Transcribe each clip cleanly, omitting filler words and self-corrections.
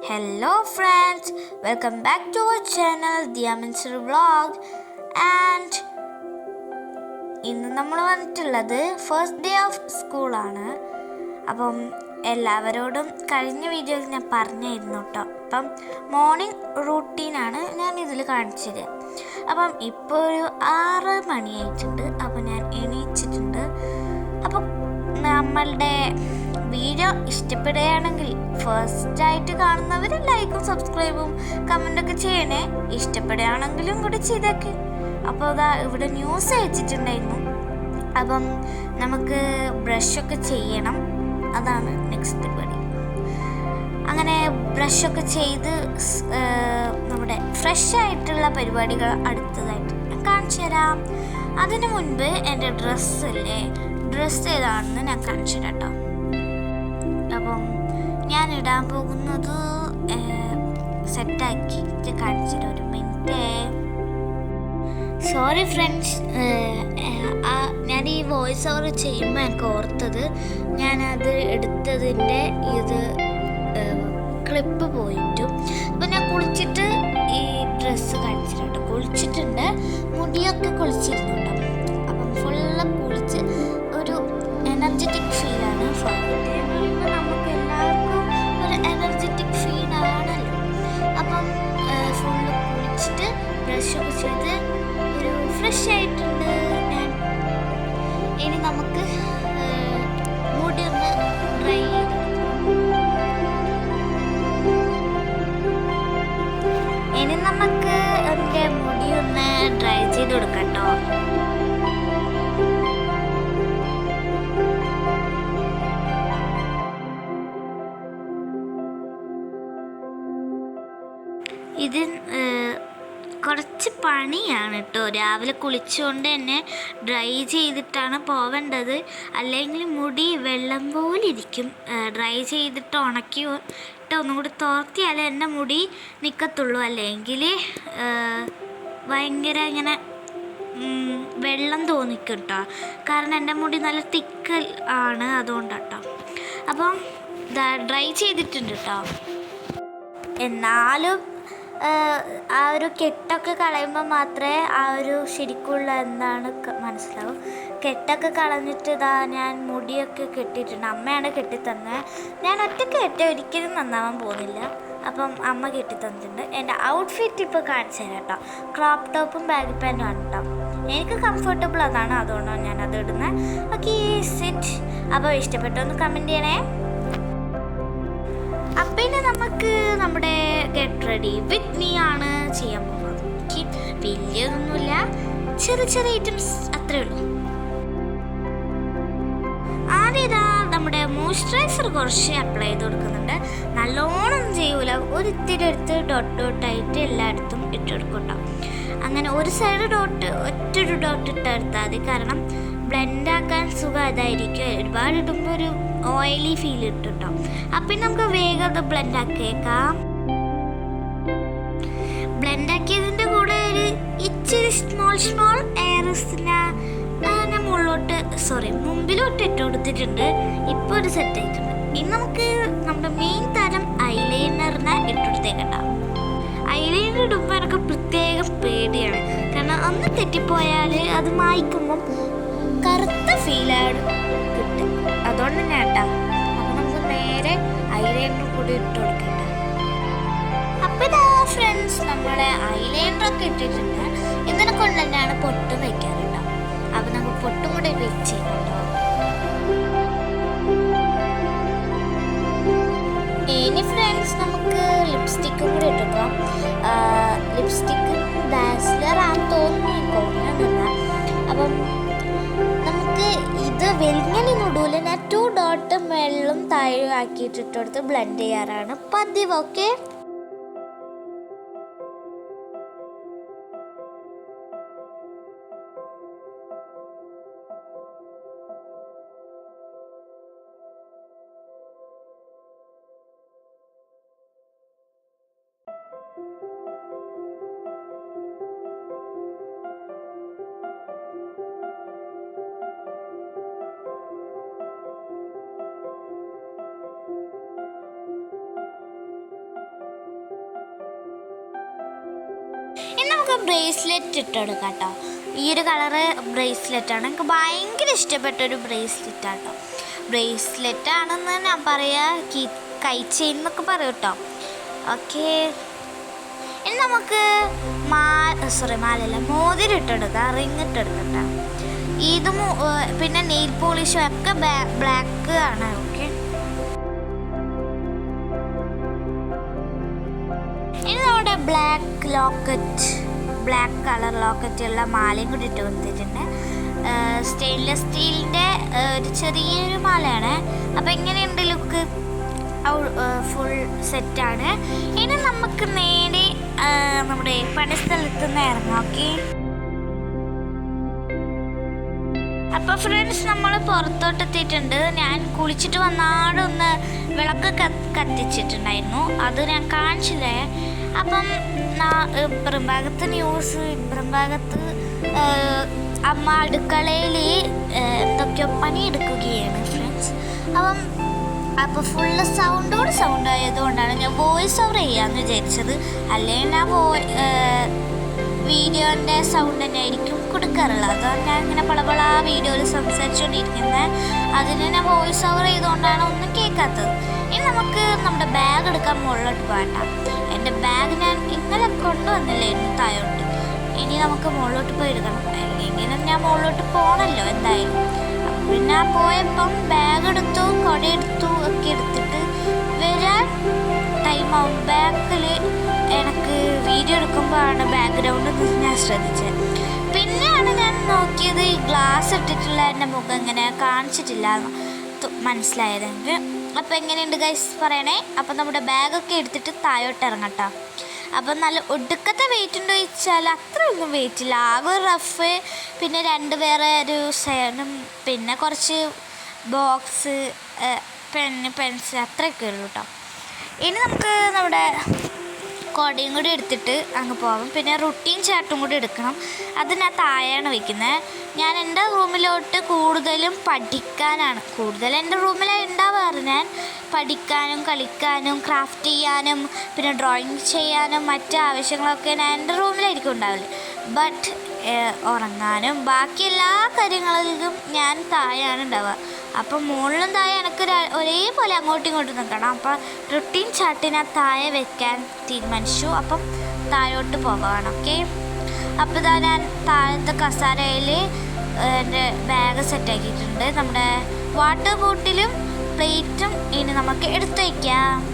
Hello friends, welcome back to our channel The Aminsir Vlog. And ഇന്ന് നമ്മൾ വന്നിട്ടുള്ളത് first day of സ്കൂളാണ്. അപ്പം എല്ലാവരോടും കഴിഞ്ഞ വീഡിയോയിൽ ഞാൻ പറഞ്ഞിരുന്നു കേട്ടോ. അപ്പം മോർണിംഗ് റൂട്ടീനാണ് ഞാൻ ഇതിൽ കാണിച്ചത്. അപ്പം ഇപ്പോൾ ഒരു 6 മണിയായിട്ടുണ്ട്. അപ്പം ഞാൻ എണീച്ചിട്ടുണ്ട്. അപ്പം നമ്മളുടെ വീഡിയോ ഇഷ്ടപ്പെടുകയാണെങ്കിൽ ഫസ്റ്റായിട്ട് കാണുന്നവർ ലൈക്കും സബ്സ്ക്രൈബും കമൻറ്റൊക്കെ ചെയ്യണേ. ഇഷ്ടപ്പെടുകയാണെങ്കിലും കൂടി ചെയ്തേക്ക്. അപ്പോൾ അതാ ഇവിടെ ന്യൂസ് അയച്ചിട്ടുണ്ടായിരുന്നു. അപ്പം നമുക്ക് ബ്രഷൊക്കെ ചെയ്യണം, അതാണ് നെക്സ്റ്റ് പടി. അങ്ങനെ ബ്രഷൊക്കെ ചെയ്ത് നമ്മുടെ ഫ്രഷ് ആയിട്ടുള്ള പരിപാടികൾ അടുത്തതായിട്ട് ഞാൻ കാണിച്ചു തരാം. അതിനു മുൻപ് എൻ്റെ ഡ്രസ്സ് ഏതാണെന്ന് ഞാൻ കാണിച്ചു തരാം കേട്ടോ. അപ്പം ഞാൻ ഇടാൻ പോകുന്നത് സെറ്റാക്കിയിട്ട് കാണിച്ചിട്ട് ഒരു മിനിറ്റ്. സോറി ഫ്രണ്ട്സ്, ഞാൻ ഈ വോയിസ് ഓവർ ചെയ്യുമ്പോൾ എനിക്ക് ഓർത്തത് ഞാനത് എടുത്തതിൻ്റെ ഇത് ക്ലിപ്പ് പോയിട്ടു. അപ്പം ഞാൻ കുളിച്ചിട്ട് ഈ ഡ്രസ്സ് കാണിച്ചിട്ടുണ്ട്. കുളിച്ചിട്ടുണ്ട്, മുടിയൊക്കെ കുളിച്ചിരുന്നുണ്ടോ. അപ്പം ഫുള്ള് കുളിച്ച് ഒരു എനർജറ്റിക് ഫീലാണ്. നമുക്ക് എല്ലാവർക്കും ഒരു എനർജറ്റിക് ഫീലാണല്ലോ. അപ്പം ഫുള്ള് കുളിച്ചിട്ട് ബ്രഷൊക്കെ ചെയ്ത് ഒരു ഫ്രഷ് ആയിട്ടുണ്ട് ഞാൻ. ഇനി നമുക്ക് മുടി ഒന്ന് ഡ്രൈ ചെയ്ത്, ഇനി നമുക്ക് എൻ്റെ മുടി ഒന്ന് ഡ്രൈ ചെയ്ത് കൊടുക്കാം കേട്ടോ. ഇത് കുറച്ച് പണിയാണ് കേട്ടോ. രാവിലെ കുളിച്ചുകൊണ്ട് തന്നെ ഡ്രൈ ചെയ്തിട്ടാണ് പോവേണ്ടത്, അല്ലെങ്കിൽ മുടി വെള്ളം പോലെ ഇരിക്കും. ഡ്രൈ ചെയ്തിട്ട് ഉണക്കിയിട്ട് ഒന്നും കൂടി തോർത്തിയാലേ എൻ്റെ മുടി നിൽക്കത്തുള്ളൂ, അല്ലെങ്കിൽ ഭയങ്കര ഇങ്ങനെ വെള്ളം തോന്നിക്കും കേട്ടോ. കാരണം എൻ്റെ മുടി നല്ല തിക്ക് ആണ്, അതുകൊണ്ടാട്ടോ. അപ്പം ഡ്രൈ ചെയ്തിട്ടുണ്ട് കേട്ടോ. എന്നാലും ആ ഒരു കെട്ടൊക്കെ കളയുമ്പോൾ മാത്രമേ ആ ഒരു ശരിക്കുള്ള എന്താണ് മനസ്സിലാവും. കെട്ടൊക്കെ കളഞ്ഞിട്ട് ഞാൻ മുടിയൊക്കെ കെട്ടിയിട്ടുണ്ട്. അമ്മയാണ് കെട്ടിത്തന്നത്. ഞാൻ ഒറ്റയ്ക്ക് കെട്ടി ഒരിക്കലും നന്നാവാൻ പോകുന്നില്ല. അപ്പം അമ്മ കെട്ടിത്തന്നിട്ടുണ്ട്. എൻ്റെ ഔട്ട്ഫിറ്റ് ഇപ്പോൾ കാണിച്ചു തരാം കേട്ടോ. ക്രോപ്പ് ടോപ്പും ബാഗി പാൻറ്റും ആണ് കേട്ടോ. എനിക്ക് കംഫർട്ടബിൾ അതാണ്, അതുകൊണ്ടാണ് ഞാനത് ഇടുന്നത്. Okay sit. അപ്പോൾ ഇഷ്ടപ്പെട്ടോ ഒന്ന് കമൻറ്റ് ചെയ്യണേ. പിന്നെ നമുക്ക് നമ്മുടെ ഗെറ്റ് റെഡി വിത്ത് മീ ആണ് ചെയ്യാൻ പോകുന്നത്. വലിയതൊന്നുമില്ല, ചെറിയ ഐറ്റംസ് അത്രേ ഉള്ളൂ. ആദ്യം നമ്മുടെ മോയ്സ്ചറൈസർ കുറച്ച് അപ്ലൈ ചെയ്ത് കൊടുക്കുന്നുണ്ട്. നല്ലോണം ചെയ്യൂല, ഒരിത്തിരി എടുത്ത് ഡോട്ടായിട്ട് എല്ലായിടത്തും ഇട്ടെടുക്കും കേട്ടോ. അങ്ങനെ ഒരു സൈഡ് ഒറ്റൊരു ഡോട്ട് ഇട്ടെടുത്താൽ മതി. കാരണം ബ്ലെൻഡാക്കാൻ സുഖം അതായിരിക്കും. ഒരുപാട് ഇടുമ്പോൾ ഒരു ഓയിലി ഫീൽ ഇട്ടു കേട്ടോ. അപ്പം നമുക്ക് വേഗം അത് ബ്ലെൻഡാക്കിയേക്കാം. ബ്ലെൻഡാക്കിയതിൻ്റെ കൂടെ ഒരു ഇച്ചിരി സ്മോൾ എയർസിനെ ഞാൻ മുമ്പിലോട്ട് ഇട്ട് കൊടുത്തിട്ടുണ്ട്. ഇപ്പോൾ ഒരു സെറ്റ് ആയിട്ടുണ്ട്. ഇനി നമുക്ക് നമ്മുടെ മെയിൻ തരം ഐലൈനറിനെ ഇട്ടെടുത്തേക്കട്ടോ. ഐലൈനർ ഇടുമ്പോൾ എനിക്ക് പ്രത്യേകം പേടിയാണ്. കാരണം ഒന്ന് തെറ്റിപ്പോയാൽ അത് മായ്ക്കുമ്പം കറുത്ത ഫീലാണ് കിട്ടും. അതുകൊണ്ട് തന്നെ കേട്ടോ. അപ്പം നമുക്ക് നേരെ ഐലൈനർ കൂടി ഇട്ട് കൊടുക്കണ്ട. അപ്പം ഇതാ ഫ്രണ്ട്സ്, നമ്മളെ ഐലൈനറൊക്കെ ഇട്ടിട്ടുണ്ട്. ഇതിനെ കൊണ്ട് തന്നെയാണ് പൊട്ടും വയ്ക്കാറുണ്ടോ. അപ്പം നമുക്ക് പൊട്ടും കൂടി വെച്ച് കേട്ടോ. ഇനി ഫ്രണ്ട്സ് നമുക്ക് ലിപ്സ്റ്റിക്കും കൂടി ഇട്ടുക്കാം. ലിപ്സ്റ്റിക്ക് ഡാസ്ലർ ആണെന്ന് തോന്നുന്നു. അപ്പം ഇത് വെലിങ്ങനെ നടുവിൽ ഞാൻ 2 ഡോട്ട് വെള്ളം താഴെ ആക്കിയിട്ടിട്ടെടുത്ത് ബ്ലെൻഡ് ചെയ്യാറാണ് പതിവ്. ഓക്കെ, നമുക്ക് ബ്രേസ്ലെറ്റ് ഇട്ടെടുക്കാം കേട്ടോ. ഈ ഒരു കളറ് ബ്രേസ്ലെറ്റാണ്. എനിക്ക് ഭയങ്കര ഇഷ്ടപ്പെട്ട ഒരു ബ്രേസ്ലെറ്റ് ആട്ടോ. ബ്രേസ്ലെറ്റ് ആണെന്ന് ഞാൻ പറയാ, കൈ ചെയിൻ എന്നൊക്കെ പറയും കേട്ടോ. ഓക്കെ, ഇനി നമുക്ക് മാലല്ല, മോതിരം ഇട്ടെടുക്കാം, റിങ് ഇട്ടെടുക്കട്ടോ. ഇതും പിന്നെ നെയിൽ പോളിഷും ഒക്കെ ബ്ലാക്ക് ആണ്. ഓക്കെ, ഇനി നമ്മുടെ ബ്ലാക്ക് കളർ ലോക്കറ്റുള്ള മാലയും കൂടി ഇട്ട് കൊടുത്തിട്ടുണ്ട്. സ്റ്റെയിൻലെസ് സ്റ്റീലിൻ്റെ ഒരു ചെറിയൊരു മാലയാണ്. അപ്പം എങ്ങനെയുണ്ട് ലുക്ക്? ഫുൾ സെറ്റാണ്. ഇനി നമുക്ക് നേരെ നമ്മുടെ പണിസ്ഥലത്ത് നിന്ന് ഇറങ്ങാം. ഓക്കെ, അപ്പോൾ ഫ്രണ്ട്സ് നമ്മൾ പുറത്തോട്ടെത്തിയിട്ടുണ്ട്. ഞാൻ കുളിച്ചിട്ട് വന്നാടെ ഒന്ന് വിളക്ക് കത്തിച്ചിട്ടുണ്ടായിരുന്നു, അത് ഞാൻ കാണിച്ചില്ലേ. അപ്പം ഇപ്പുറംഭാഗത്ത് ഇപ്പുറംഭാഗത്ത് അമ്മ അടുക്കളയിൽ എന്തൊക്കെയോ പണിയെടുക്കുകയാണ് ഫ്രണ്ട്സ്. അപ്പോൾ ഫുള്ള് സൗണ്ട് ആയതുകൊണ്ടാണ് ഞാൻ വോയിസ് ഓവർ ചെയ്യാമെന്ന് വിചാരിച്ചത്. അല്ലെങ്കിൽ ഞാൻ വീഡിയോൻ്റെ സൗണ്ട് തന്നെ ആയിരിക്കും കൊടുക്കാറുള്ളത്. അതാണ് ഞാൻ ഇങ്ങനെ പളപള വീഡിയോയിൽ സംസാരിച്ചുകൊണ്ടിരിക്കുന്നത്. അതിന് ഞാൻ വോയിസ് ഓവർ ചെയ്തുകൊണ്ടാണ് ഒന്നും കേൾക്കാത്തത്. ഇനി നമുക്ക് നമ്മുടെ ബാഗ് എടുക്കാൻ മുകളിലോട്ട് പോകണ്ട. എൻ്റെ ബാഗ് ഞാൻ ഇന്നലെ കൊണ്ടുവന്നില്ലായിരുന്നു താഴോട്ട്. ഇനി നമുക്ക് മുകളിലോട്ട് പോയി എടുക്കണം. എങ്കിലും ഞാൻ മുകളിലോട്ട് പോകണമല്ലോ എന്തായാലും. പിന്നെ പോയപ്പം ബാഗ് എടുത്തു, കൊടയെടുത്തു, ഒക്കെ എടുത്തിട്ട് വരാൻ ടൈമാവും. ബാക്കിൽ എനിക്ക് വീഡിയോ എടുക്കുമ്പോഴാണ് ബാക്ക്ഗ്രൗണ്ട് ഞാൻ ശ്രദ്ധിച്ചത്. പിന്നെയാണ് ഞാൻ നോക്കിയത് ഈ ഗ്ലാസ് ഇട്ടിട്ടുള്ള എൻ്റെ മുഖം ഇങ്ങനെ കാണിച്ചിട്ടില്ല മനസ്സിലായതെങ്കിൽ. അപ്പോൾ എങ്ങനെയുണ്ട് ഗൈസ് പറയണേ. അപ്പം നമ്മുടെ ബാഗൊക്കെ എടുത്തിട്ട് താഴോട്ട് ഇറങ്ങട്ടോ. അപ്പം നല്ല ഒടുക്കത്തെ വെയിറ്റ് ഉണ്ടോ ചോദിച്ചാൽ അത്രയൊന്നും വെയിറ്റ് ഇല്ല. ആകെ ഒരു റഫ്, പിന്നെ വേറെ ഒരു സൈഡും, പിന്നെ കുറച്ച് ബോക്സ്, പെൻസിൽ, അത്രയൊക്കെ ഉള്ളൂ കേട്ടോ. ഇനി നമുക്ക് നമ്മുടെ കൊടയും കൂടി എടുത്തിട്ട് അങ്ങ് പോകാം. പിന്നെ റുട്ടീൻ ചാർട്ടും കൂടി എടുക്കണം. അത് ഞാൻ താഴെയാണ് വയ്ക്കുന്നത്. ഞാൻ എൻ്റെ റൂമിലോട്ട് കൂടുതലും പഠിക്കാനാണ്. എൻ്റെ റൂമിലാണ് ഉണ്ടാവാറ്. ഞാൻ പഠിക്കാനും കളിക്കാനും ക്രാഫ്റ്റ് ചെയ്യാനും പിന്നെ ഡ്രോയിങ് ചെയ്യാനും മറ്റ് ആവശ്യങ്ങളൊക്കെ ഞാൻ എൻ്റെ റൂമിലായിരിക്കും ഉണ്ടാവില്ല. ബട്ട് ഉറങ്ങാനും ബാക്കി എല്ലാ കാര്യങ്ങളിലും ഞാൻ താഴെയാണ് ഉണ്ടാവുക. അപ്പം മുകളിലും താഴെ എനിക്ക് ഒരേപോലെ അങ്ങോട്ടും ഇങ്ങോട്ടും നിൽക്കണം. അപ്പം റുട്ടീൻ ചാർട്ട് ഞാൻ താഴെ വെക്കാൻ തീരുമാനിച്ചു. അപ്പം താഴോട്ട് പോകാണ്. ഓക്കെ, അപ്പോൾ ഇതാ ഞാൻ താഴത്തെ കസാരയിൽ എൻ്റെ ബാഗ് സെറ്റാക്കിയിട്ടുണ്ട്. നമ്മുടെ വാട്ടർ ബോട്ടിലും പ്ലേറ്റും ഇനി നമുക്ക് എടുത്തു വയ്ക്കാം.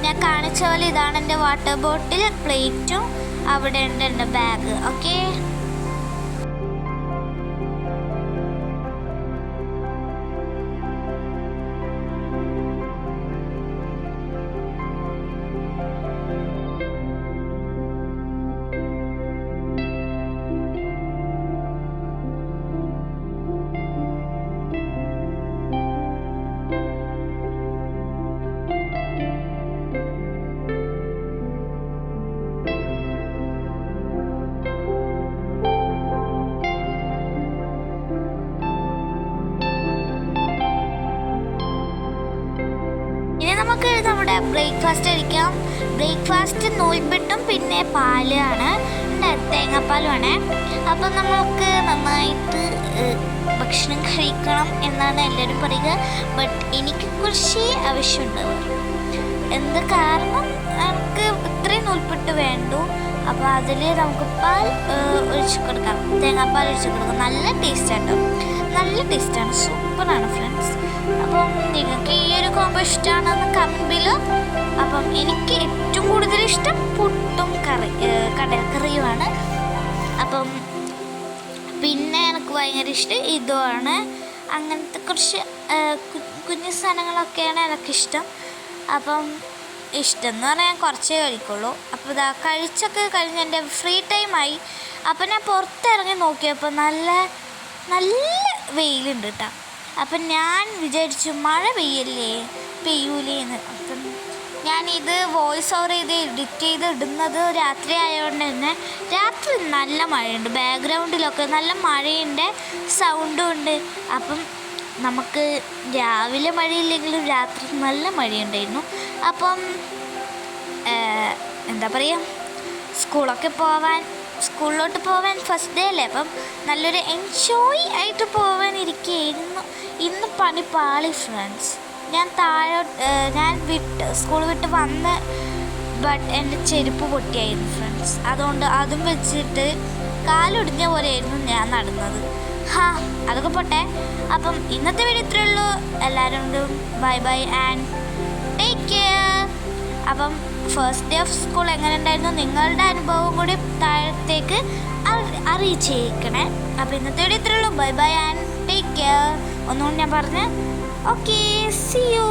ഞാൻ കാണിച്ച പോലെ ഇതാണ് എൻ്റെ വാട്ടർ ബോട്ടിൽ, പ്ലേറ്റും അവിടെ ഉണ്ട് എൻ്റെ ബാഗ്. ഓക്കെ, നമുക്ക് നമ്മുടെ ബ്രേക്ക്ഫാസ്റ്റ് കഴിക്കാം. ബ്രേക്ക്ഫാസ്റ്റ് നൂൽപുട്ടും പിന്നെ പാലാണ്, തേങ്ങാപ്പാലുമാണ്. അപ്പം നമുക്ക് നന്നായിട്ട് ഭക്ഷണം കഴിക്കണം എന്നാണ് എല്ലാവരും പറയുക. ബട്ട് എനിക്ക് കുറച്ച് ആവശ്യമുണ്ട്. എന്ത് കാരണം, നമുക്ക് ഇത്രയും നൂൽപുട്ട് വേണ്ടു. അപ്പോൾ അതിൽ നമുക്ക് പാൽ ഒഴിച്ച് കൊടുക്കാം, തേങ്ങാപ്പാൽ ഒഴിച്ച് കൊടുക്കാം. നല്ല ടേസ്റ്റാട്ടോ, നല്ല ടേസ്റ്റാണ്, സൂപ്പറാണ് ഫ്രണ്ട്സ്. അപ്പം നിങ്ങൾക്ക് ഈ ഒരു കോംബോ ഇഷ്ടമാണെന്ന് കമൻറ്റിൽ. അപ്പം എനിക്ക് ഏറ്റവും കൂടുതൽ ഇഷ്ടം പുട്ടും കടലക്കറിയുമാണ്. അപ്പം പിന്നെ എനിക്ക് ഭയങ്കര ഇഷ്ടം ഇതുമാണ്. അങ്ങനത്തെ കുറച്ച് കുഞ്ഞു സാധനങ്ങളൊക്കെയാണ് എനിക്കിഷ്ടം. അപ്പം ഇഷ്ടം എന്ന് പറയാൻ കുറച്ചേ കഴിക്കുള്ളൂ. അപ്പോൾ ഇതാ കഴിച്ചൊക്കെ കഴിഞ്ഞ് എൻ്റെ ഫ്രീ ടൈമായി. അപ്പം ഞാൻ പുറത്തിറങ്ങി നോക്കിയപ്പോൾ നല്ല നല്ല വെയിലുണ്ട് കേട്ടോ. അപ്പം ഞാൻ വിചാരിച്ചു മഴ പെയ്യൂലേന്ന്. അപ്പം ഞാനിത് വോയിസ് ഓവർ ചെയ്ത് എഡിറ്റ് ചെയ്ത് ഇടുന്നത് രാത്രി ആയതുകൊണ്ട് തന്നെ രാത്രി നല്ല മഴയുണ്ട്, ബാക്ക്ഗ്രൗണ്ടിലൊക്കെ നല്ല മഴയുണ്ട്, സൗണ്ടും ഉണ്ട്. അപ്പം നമുക്ക് രാവിലെ മഴയില്ലെങ്കിലും രാത്രി നല്ല മഴയുണ്ടായിരുന്നു. അപ്പം എന്താ പറയുക, സ്കൂളിലോട്ട് പോവാൻ ഫസ്റ്റ് ഡേ അല്ലേ, അപ്പം നല്ലൊരു എൻജോയ് ആയിട്ട് പോവാനിരിക്കുകയായിരുന്നു. ഇന്ന് പണി പാളി ഫ്രണ്ട്സ്. ഞാൻ സ്കൂൾ വിട്ട് വന്ന് എൻ്റെ ചെരുപ്പ് പൊട്ടിയായിരുന്നു ഫ്രണ്ട്സ്. അതുകൊണ്ട് അതും വെച്ചിട്ട് കാലൊടിഞ്ഞ പോലെയായിരുന്നു ഞാൻ നടന്നത്. അതൊക്കെ പോട്ടെ. അപ്പം ഇന്നത്തെ വീഡിയോ ഇത്രയേ ഉള്ളൂ. എല്ലാവരോടും bye bye and take care. അപ്പം ഫസ്റ്റ് ഡേ ഓഫ് സ്കൂൾ എങ്ങനെ ഉണ്ടായിരുന്നു, നിങ്ങളുടെ അനുഭവം കൂടി താഴത്തേക്ക് അറിയിച്ചേക്കണേ. അപ്പോൾ ഇന്നത്തെ വീഡിയോ ഇത്രയേ ഉള്ളൂ. Bye bye and take care. ഒന്നുകൂടി ഞാൻ പറഞ്ഞ് ഓക്കെ, സീ യു.